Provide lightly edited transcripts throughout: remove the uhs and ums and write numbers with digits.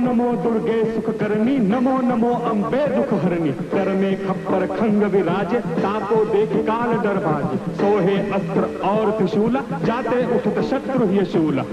नमो दुर्गे सुख करनी, नमो नमो अम्बे दुख हरनी। कर में खप्पर खंग विराजे, तापो देख काल डर बाजे। सोहे अस्त्र और त्रिशूला, जाते उठत शत्रु ही शूला।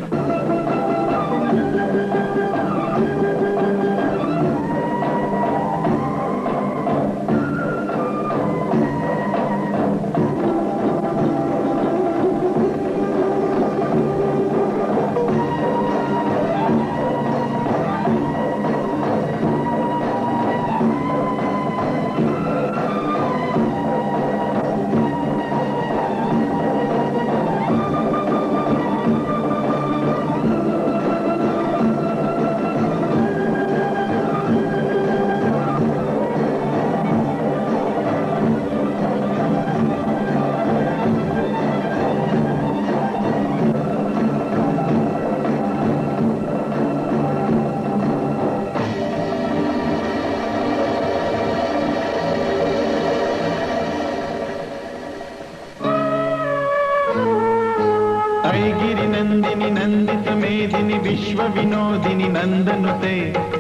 गिरिनंदिनी नंदित मेदिनी विश्व विनोदिनी नंदनुते।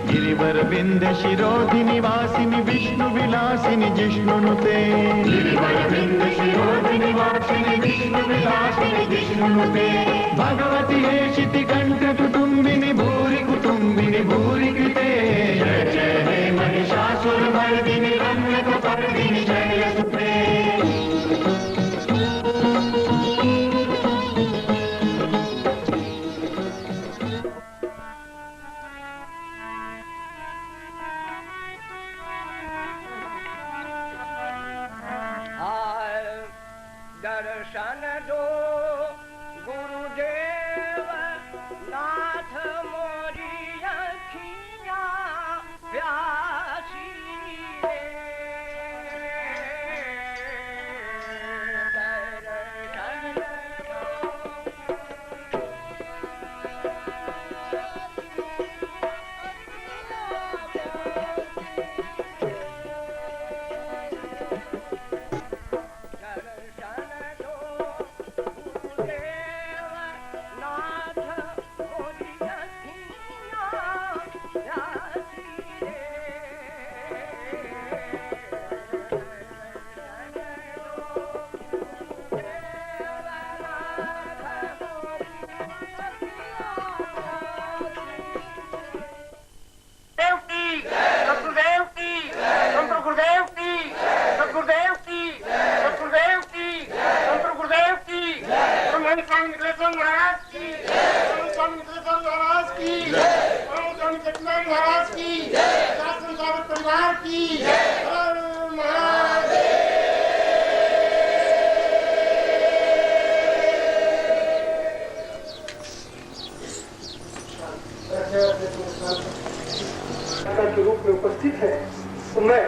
गिरिवर विंध्य शिरोधिनी वासिनी विष्णु विलासिनी जिष्णुनुते। गिरिवर विंध्य शिरोधिनी वासिनी विष्णु विलासिनी जिष्णुनुते। भगवती हेशिति कंठ कुटुंबिनी भूरि कुटुंबिनी भूरि कृते। जय जय हे महिषासुर मर्दिनी रम्यक पर्दिनी जय सुते। दर्शन दो गुरुदेव नाथ मोरी अखियाँ प्यासी रे। दर्शन के रूप में उपस्थित है, तो मैं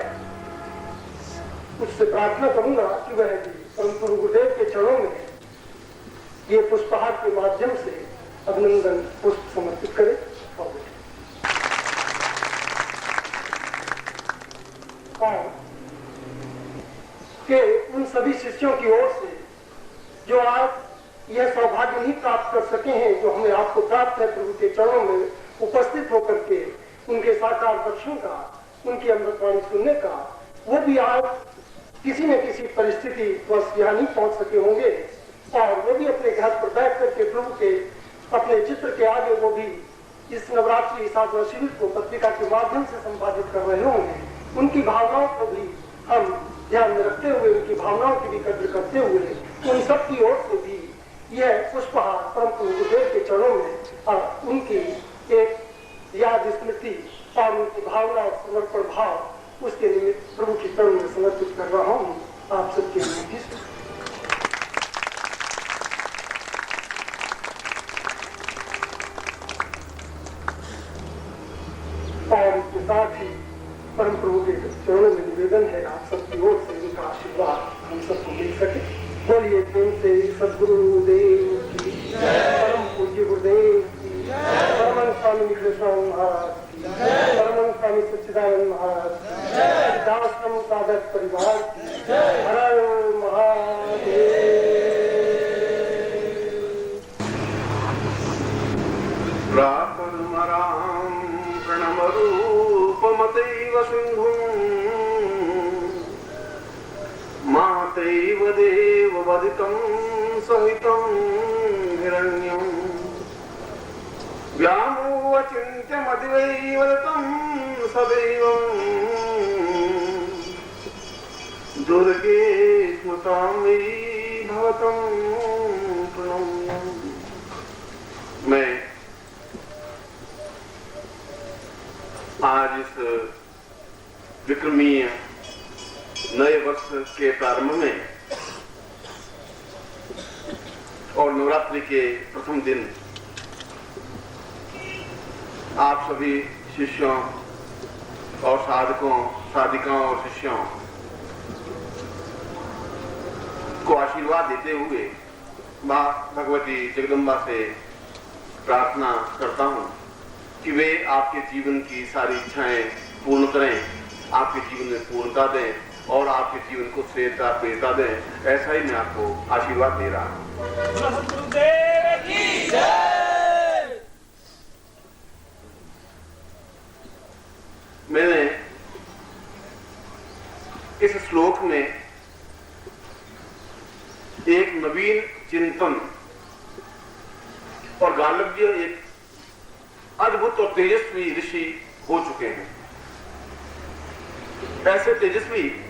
उससे प्रार्थना करूंगा कि वह परम गुरुदेव के चरणों में ये पुष्पहार के माध्यम से अभिनंदन पुष्प समर्पित करे। और के उन सभी शिष्यों की ओर से जो आज यह सौभाग्य नहीं प्राप्त कर सके हैं, जो हमें आपको प्राप्त है प्रभु के चरणों में उपस्थित होकर के उनके साकार दर्शन का, उनकी अमृतवाणी सुनने का, वो भी आज किसी न किसी परिस्थिति बस यहाँ नहीं पहुंच सके होंगे और वो भी अपने घर पर बैठ करके प्रभु के अपने चित्र के आगे वो भी इस नवरात्रि साधना शिविर को पत्रिका के माध्यम से संपादित कर रहे होंगे। उनकी भावनाओं को भी हम ध्यान में रखते हुए, उनकी भावनाओं की भी कद्र करते हुए उन सब की ओर से भी यह पुष्पहार परम गुरुदेव के चरणों में उनकी एक याद स्मृति और उनकी भावना और समर्पण भाव उसके निमित्त प्रभु के चरणों में समर्पित कर रहा हूँ आप सबके लिए। और इसके साथ ही परम प्रभु के चरणों में निवेदन है आप सबकी ओर से उनका आशीर्वाद हम सबको मिल सके। बोलिए प्रेम से सद्गुरुदेव की, परम पूज्य गुरुदेव की, परम स्वामी कृष्ण महाराज की, परम स्वामी सच्चिदानंद महाराज की, दासम साधक परिवार की, हर महादेव। प्रातर्मरां प्रणम तस्यैव देववधितं सहितं हिरण्यम् व्यामोऽचिन्त्यमतिवैवदतं सदैवम् दुर्गे स्मृतां वै भवतं प्रणम्यम्। मैं आज इस विक्रमीय नए वर्ष के प्रारंभ में और नवरात्रि के प्रथम दिन आप सभी शिष्यों और साधकों, साधिकाओं और शिष्यों को आशीर्वाद देते हुए मां भगवती जगदम्बा से प्रार्थना करता हूं कि वे आपके जीवन की सारी इच्छाएं पूर्ण करें, आपके जीवन में पूर्णता दें और आपके जीवन को श्रेयता प्रियता दें। ऐसा ही मैं आपको आशीर्वाद दे रहा हूं। मैंने इस श्लोक में एक नवीन चिंतन और गालव्य एक अद्भुत और तेजस्वी ऋषि हो चुके हैं। ऐसे तेजस्वी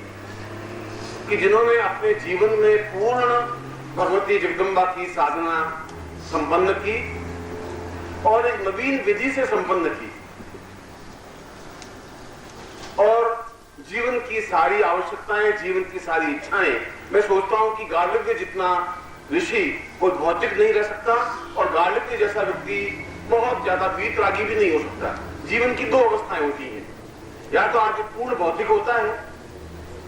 कि जिन्होंने अपने जीवन में पूर्ण भगवती जगदम्बा की साधना संपन्न की और एक नवीन विधि से संपन्न की और जीवन की सारी आवश्यकताएं, जीवन की सारी इच्छाएं, मैं सोचता हूं कि गालव्य जितना ऋषि कोई भौतिक नहीं रह सकता और गालव्य जैसा व्यक्ति बहुत ज्यादा वीतरागी भी नहीं हो सकता। जीवन की दो अवस्थाएं होती हैं, या तो आगे पूर्ण भौतिक होता है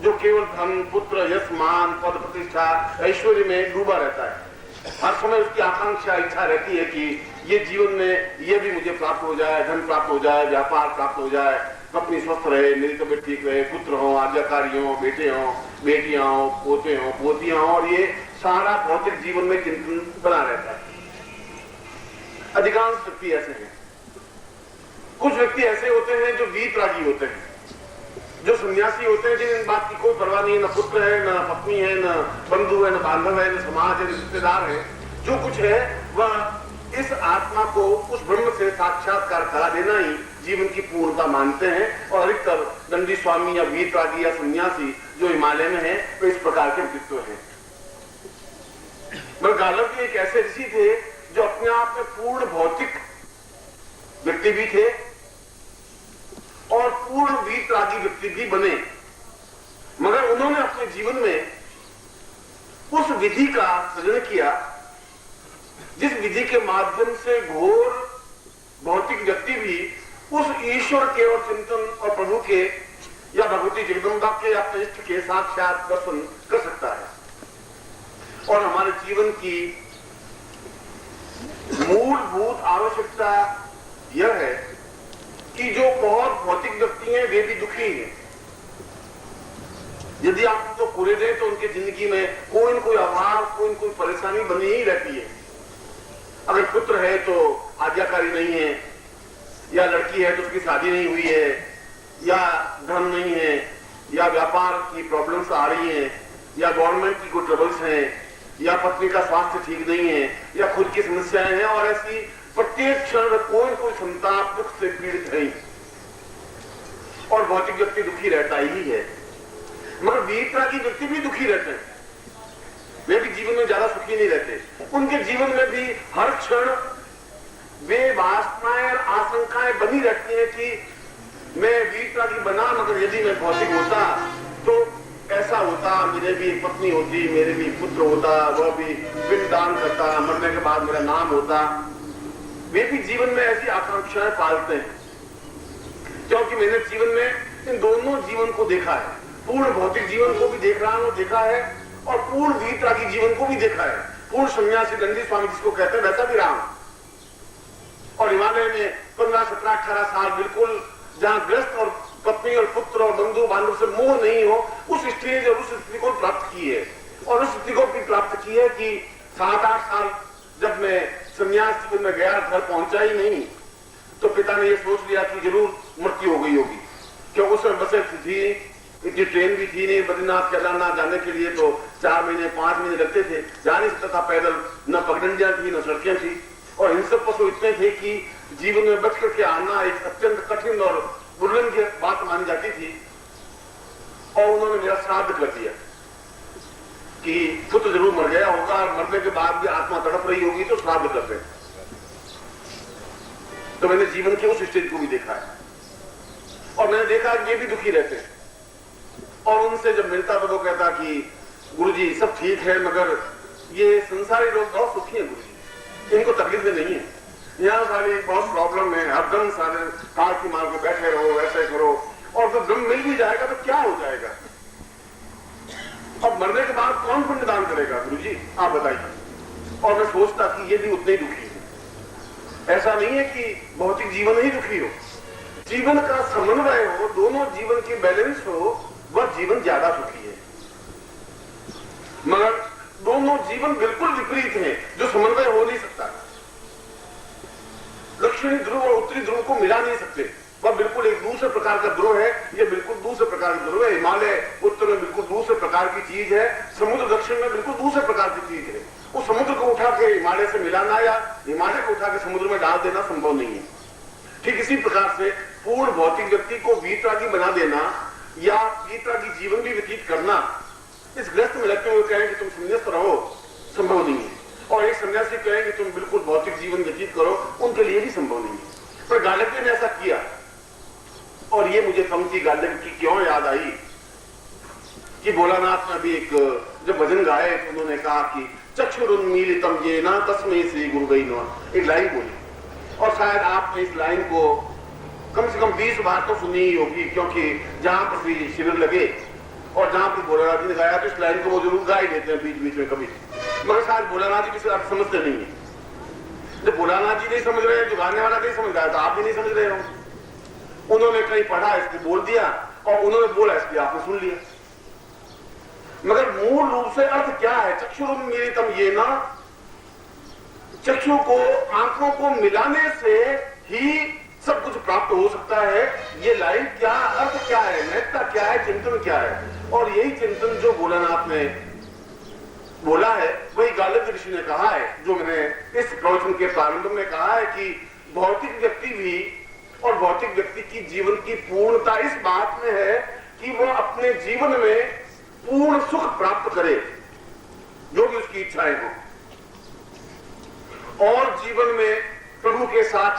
जो केवल धन, पुत्र, यश, मान, पद, प्रतिष्ठा, ऐश्वर्य में डूबा रहता है। हर समय उसकी आकांक्षा, इच्छा रहती है कि ये जीवन में ये भी मुझे प्राप्त हो जाए, धन प्राप्त हो जाए, व्यापार प्राप्त हो जाए, पत्नी स्वस्थ रहे, मेरी तबियत ठीक रहे, पुत्र हो, आज्ञाकारी हो, बेटे हो, बेटियां हो, पोते हो, पोतियां हो, और ये सारा भौतिक जीवन में चिंतन बना रहता है। अधिकांश व्यक्ति ऐसे हैं। कुछ व्यक्ति ऐसे होते हैं जो वीतरागी होते हैं, जो सन्यासी होते हैं, जिन बात की कोई परवाह नहीं है, न पुत्र है, न पत्नी है, न बंधु है, न बांधव है, न समाज है, न रिश्तेदार है। जो कुछ है वह इस आत्मा को उस ब्रह्म से साक्षात्कार करा देना ही जीवन की पूर्णता मानते हैं। और अधिकतर दंडी स्वामी या वीतरागी या सन्यासी जो हिमालय में है वे इस प्रकार के व्यक्तित्व हैं। गालव्य एक ऐसे ऋषि थे जो अपने आप में पूर्ण भौतिक व्यक्ति भी थे और पूर्ण वीतरागी व्यक्ति भी बने, मगर उन्होंने अपने जीवन में उस विधि का सृजन किया जिस विधि के माध्यम से घोर भौतिक व्यक्ति भी उस ईश्वर के और चिंतन और प्रभु के या भगवती जगदम्बा के या इष्ट के साक्षात दर्शन कर सकता है। और हमारे जीवन की मूलभूत आवश्यकता यह है कि जो बहुत भौतिक व्यक्ति हैं वे भी दुखी हैं। यदि आप उनको पूरे दें तो उनकी जिंदगी में कोई न कोई अभाव, कोई न कोई परेशानी बनी ही रहती है। अगर पुत्र है तो आज्ञाकारी नहीं है, या लड़की है तो उसकी शादी नहीं हुई है, या धन नहीं है, या व्यापार की प्रॉब्लम्स आ रही हैं, या गवर्नमेंट की कोई ट्रबल्स हैं, या पत्नी का स्वास्थ्य ठीक नहीं है, या खुद की समस्याएं हैं, और ऐसी प्रत्येक क्षण कोई कोई संताप दुख से पीड़ित है और भौतिक व्यक्ति दुखी रहता ही है। मगर वीतरागी व्यक्ति भी दुखी रहते हैं, वे भी जीवन में ज्यादा सुखी नहीं रहते। उनके जीवन में भी हर क्षण वे वासनाएं और आशंकाएं बनी रहती हैं कि मैं वीतरागी बना, मगर यदि मैं भौतिक होता तो ऐसा होता, मेरे भी एक पत्नी होती, मेरे भी पुत्र होता, वह भी पिंडदान करता, मरने के बाद मेरा नाम होता। वे भी जीवन में ऐसी आकांक्षाएं पालते हैं, क्योंकि मैंने जीवन में इन दोनों जीवन को देखा है। पूर्ण भौतिक जीवन को भी देखा है और पूर्ण वीतरागी जीवन को भी देखा है। पूर्ण सन्यासी दंडी स्वामी जिसको कहते हैं वैसा भी रहा हूं। और हिमालय में 15, 17, 18 साल बिल्कुल जहां ग्रस्त और पत्नी और पुत्र और बंधु बांधव से मोह नहीं हो, उस स्टेज और उस स्थिति को प्राप्त की है। और उस स्थिति को भी प्राप्त की है कि 7-8 साल जब मैं संन्यास जीवन में गया, घर पहुंचा ही नहीं, तो पिता ने यह सोच लिया कि जरूर मृत्यु हो गई होगी, क्योंकि उसमें बसे थी इतनी ट्रेन भी थी नहीं, बद्रीनाथ केदारनाथ जाने के लिए तो 4 महीने 5 महीने लगते थे, जा नहीं सकता था पैदल, न पगडंडियां थी न सड़कें थी, और हिंसक पशु इतने थे कि जीवन में बच करके आना एक अत्यंत कठिन और बुलंद की बात मानी जाती थी। और उन्होंने मेरा श्राद्ध कर दिया कि पुत्र जरूर मर गया होगा और मरने के बाद भी आत्मा तड़प रही होगी तो श्राद्ध कर दे। तो मैंने जीवन के उस स्टेज को भी देखा है, और मैंने देखा कि ये भी दुखी रहते हैं। और उनसे जब मिलता तो वो कहता कि गुरुजी सब ठीक है, मगर ये संसारी लोग बहुत सुखी हैं गुरुजी, इनको तकलीफें नहीं है, यहाँ सारी बहुत प्रॉब्लम है, हरदम सारे कार की मार के बैठे रहो, ऐसे करो, और जब दम मिल भी जाएगा तो क्या हो जाएगा, अब मरने के बाद कौन पिंडदान करेगा गुरुजी, आप बताइए। और मैं सोचता कि ये भी उतने ही दुखी है। ऐसा नहीं है कि भौतिक जीवन ही दुखी हो, जीवन का समन्वय हो, दोनों जीवन की बैलेंस हो, वह जीवन ज्यादा सुखी है। मगर दोनों जीवन बिल्कुल विपरीत हैं, जो समन्वय हो नहीं सकता। दक्षिणी ध्रुव और उत्तरी ध्रुव को मिला नहीं सकते, वह बिल्कुल एक दूसरे प्रकार का ध्रुव है, ये बिल्कुल दूसरे प्रकार का ध्रुव है। हिमालय उत्तर में बिल्कुल दूसरे प्रकार की चीज है, समुद्र दक्षिण में बिल्कुल दूसरे प्रकार की चीज है। उस समुद्र को उठा के हिमालय से मिलाना या हिमालय को उठा के समुद्र में डाल देना संभव नहीं है। ठीक इसी प्रकार से पूर्ण भौतिक व्यक्ति को वीतरागी बना देना या वीतरागी जीवन भी व्यतीत करना, इस ग्रस्त में लगते हुए कहें कि तुम संन्यास्त रहो, संभव नहीं है। और एक सन्यासी कहें कि तुम बिल्कुल भौतिक जीवन व्यतीत करो, उनके लिए भी संभव नहीं है। पर गार्ग्य ने ऐसा किया, और ये मुझे पंक्ति गार्ग्य की क्यों याद आई कि भोलानाथ ने भी एक जब भजन गाए तो उन्होंने कहा कि चक्षुरुन्मीलितम येन तस्मै श्री गुरुवे नमः, एक लाइन बोली, और शायद आपने इस लाइन को कम से कम 20 बार तो सुनी ही होगी, क्योंकि जहां पर भी शिविर लगे और जहां पर भोलानाथ जी ने गाया तो इस लाइन को वो जरूर गा ही देते हैं बीच बीच में कभी, मगर शायद भोलानाथ जी किसी अर्थ समझते नहीं है। जब भोलानाथ जी नहीं समझ रहे, जो गाने वाला नहीं समझ रहा है, तो आप भी नहीं समझ रहे हो। उन्होंने कहीं पढ़ा इसलिए बोल दिया, और उन्होंने बोला इसलिए आपने सुन लिया, मगर मूल रूप से अर्थ क्या है? चक्षुरुन्मीलितम येन, चक्षु को आंखों को मिलाने से ही सब कुछ प्राप्त हो सकता है। ये लाइन क्या अर्थ क्या है, महत्ता क्या है, चिंतन क्या है? और यही चिंतन जो भोलानाथ ने बोला है वही गार्ग्य ऋषि ने कहा है, जो मैंने इस प्रवचन के प्रारंभ में कहा है कि भौतिक व्यक्ति भी और भौतिक व्यक्ति की जीवन की पूर्णता इस बात में है कि वह अपने जीवन में पूर्ण सुख प्राप्त करे, जो भी उसकी इच्छाएं हो, और जीवन में प्रभु के साथ